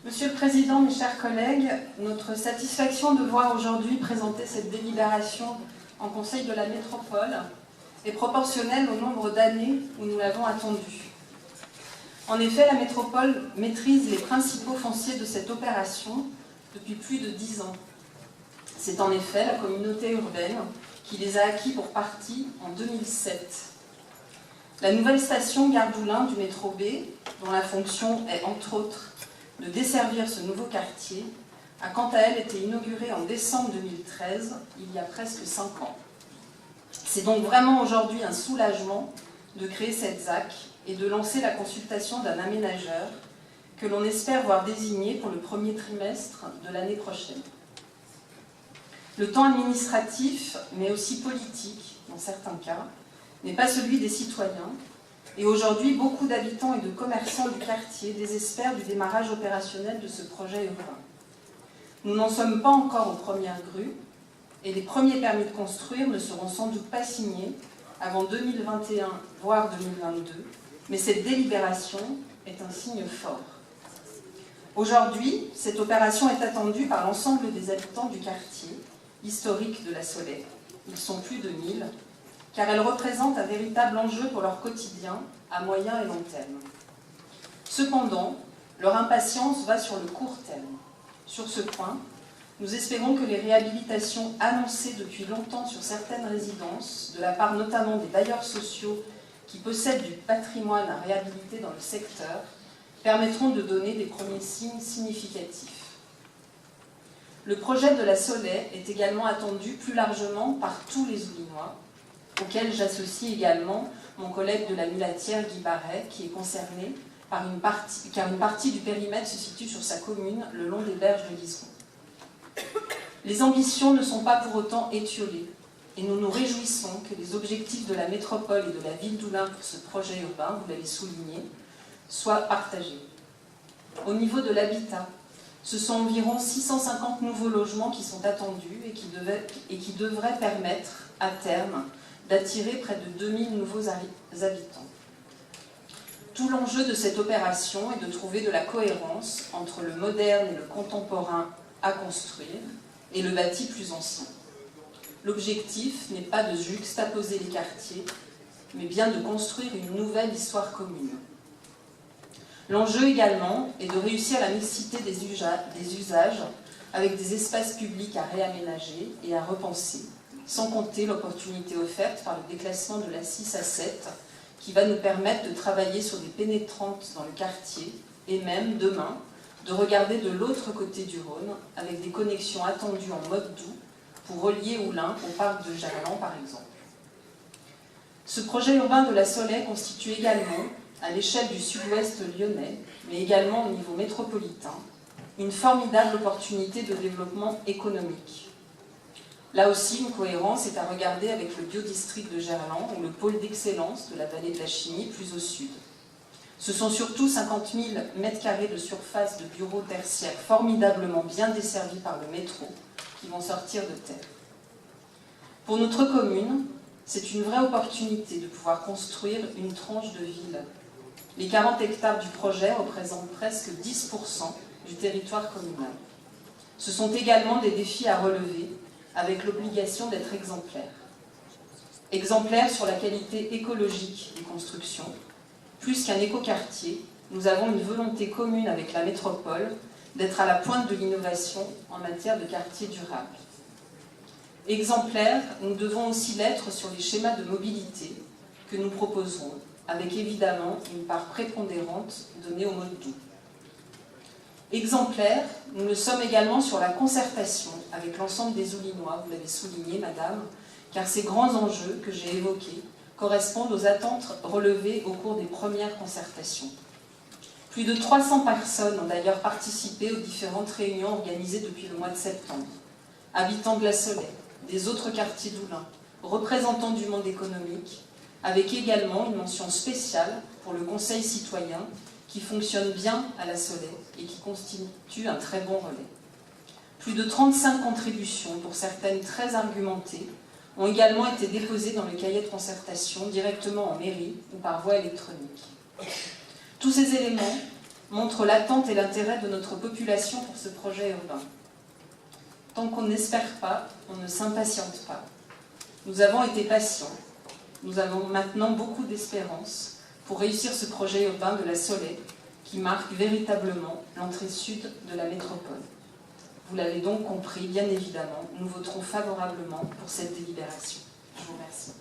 Monsieur le Président, mes chers collègues, notre satisfaction de voir aujourd'hui présenter cette délibération en Conseil de la Métropole est proportionnelle au nombre d'années où nous l'avons attendue. En effet, la métropole maîtrise les principaux fonciers de cette opération depuis plus de 10 ans. C'est en effet la communauté urbaine qui les a acquis pour partie en 2007. La nouvelle station Gare d'Oulin du métro B, dont la fonction est entre autres de desservir ce nouveau quartier, a quant à elle été inaugurée en décembre 2013, il y a presque 5 ans. C'est donc vraiment aujourd'hui un soulagement de créer cette ZAC et de lancer la consultation d'un aménageur que l'on espère voir désigné pour le premier trimestre de l'année prochaine. Le temps administratif, mais aussi politique, dans certains cas, n'est pas celui des citoyens, et aujourd'hui, beaucoup d'habitants et de commerçants du quartier désespèrent du démarrage opérationnel de ce projet urbain. Nous n'en sommes pas encore aux premières grues, et les premiers permis de construire ne seront sans doute pas signés avant 2021, voire 2022, mais cette délibération est un signe fort. Aujourd'hui, cette opération est attendue par l'ensemble des habitants du quartier historique de la Soley. Ils sont plus de 1000, car elle représente un véritable enjeu pour leur quotidien à moyen et long terme. Cependant, leur impatience va sur le court terme. Sur ce point, nous espérons que les réhabilitations annoncées depuis longtemps sur certaines résidences, de la part notamment des bailleurs sociaux qui possèdent du patrimoine à réhabiliter dans le secteur, permettront de donner des premiers signes significatifs. Le projet de la Soley est également attendu plus largement par tous les Oulinois, auquel j'associe également mon collègue de la Mulatière, Guy Barret, qui est concerné par car une partie du périmètre se situe sur sa commune, le long des berges de l'Isron. Les ambitions ne sont pas pour autant étiolées, et nous nous réjouissons que les objectifs de la métropole et de la ville d'Oulin pour ce projet urbain, vous l'avez souligné, soient partagés. Au niveau de l'habitat, ce sont environ 650 nouveaux logements qui sont attendus et qui devraient permettre, à terme, d'attirer près de 2000 nouveaux habitants. Tout l'enjeu de cette opération est de trouver de la cohérence entre le moderne et le contemporain à construire et le bâti plus ancien. L'objectif n'est pas de juxtaposer les quartiers, mais bien de construire une nouvelle histoire commune. L'enjeu également est de réussir la mixité des usages avec des espaces publics à réaménager et à repenser, sans compter l'opportunité offerte par le déclassement de la 6 à 7, qui va nous permettre de travailler sur des pénétrantes dans le quartier, et même, demain, de regarder de l'autre côté du Rhône, avec des connexions attendues en mode doux, pour relier Oulin au parc de Gerland, par exemple. Ce projet urbain de la Soley constitue également, à l'échelle du sud-ouest lyonnais, mais également au niveau métropolitain, une formidable opportunité de développement économique. Là aussi, une cohérence est à regarder avec le biodistrict de Gerland ou le pôle d'excellence de la vallée de la Chimie, plus au sud. Ce sont surtout 50 000 m² de surface de bureaux tertiaires formidablement bien desservis par le métro qui vont sortir de terre. Pour notre commune, c'est une vraie opportunité de pouvoir construire une tranche de ville. Les 40 hectares du projet représentent presque 10% du territoire communal. Ce sont également des défis à relever, avec l'obligation d'être exemplaire. Exemplaire sur la qualité écologique des constructions. Plus qu'un écoquartier, nous avons une volonté commune avec la métropole d'être à la pointe de l'innovation en matière de quartier durable. Exemplaire, nous devons aussi l'être sur les schémas de mobilité que nous proposerons, avec évidemment une part prépondérante donnée au mode doux. Exemplaire, nous le sommes également sur la concertation avec l'ensemble des Oulinois, vous l'avez souligné, madame, car ces grands enjeux que j'ai évoqués correspondent aux attentes relevées au cours des premières concertations. Plus de 300 personnes ont d'ailleurs participé aux différentes réunions organisées depuis le mois de septembre. Habitants de la Soley, des autres quartiers d'Oulin, représentants du monde économique, avec également une mention spéciale pour le Conseil citoyen qui fonctionne bien à la Soley et qui constitue un très bon relais. Plus de 35 contributions, pour certaines très argumentées, ont également été déposées dans le cahier de concertation directement en mairie ou par voie électronique. Tous ces éléments montre l'attente et l'intérêt de notre population pour ce projet urbain. Tant qu'on n'espère pas, on ne s'impatiente pas. Nous avons été patients. Nous avons maintenant beaucoup d'espérance pour réussir ce projet urbain de la Soley qui marque véritablement l'entrée sud de la métropole. Vous l'avez donc compris, bien évidemment, nous voterons favorablement pour cette délibération. Je vous remercie.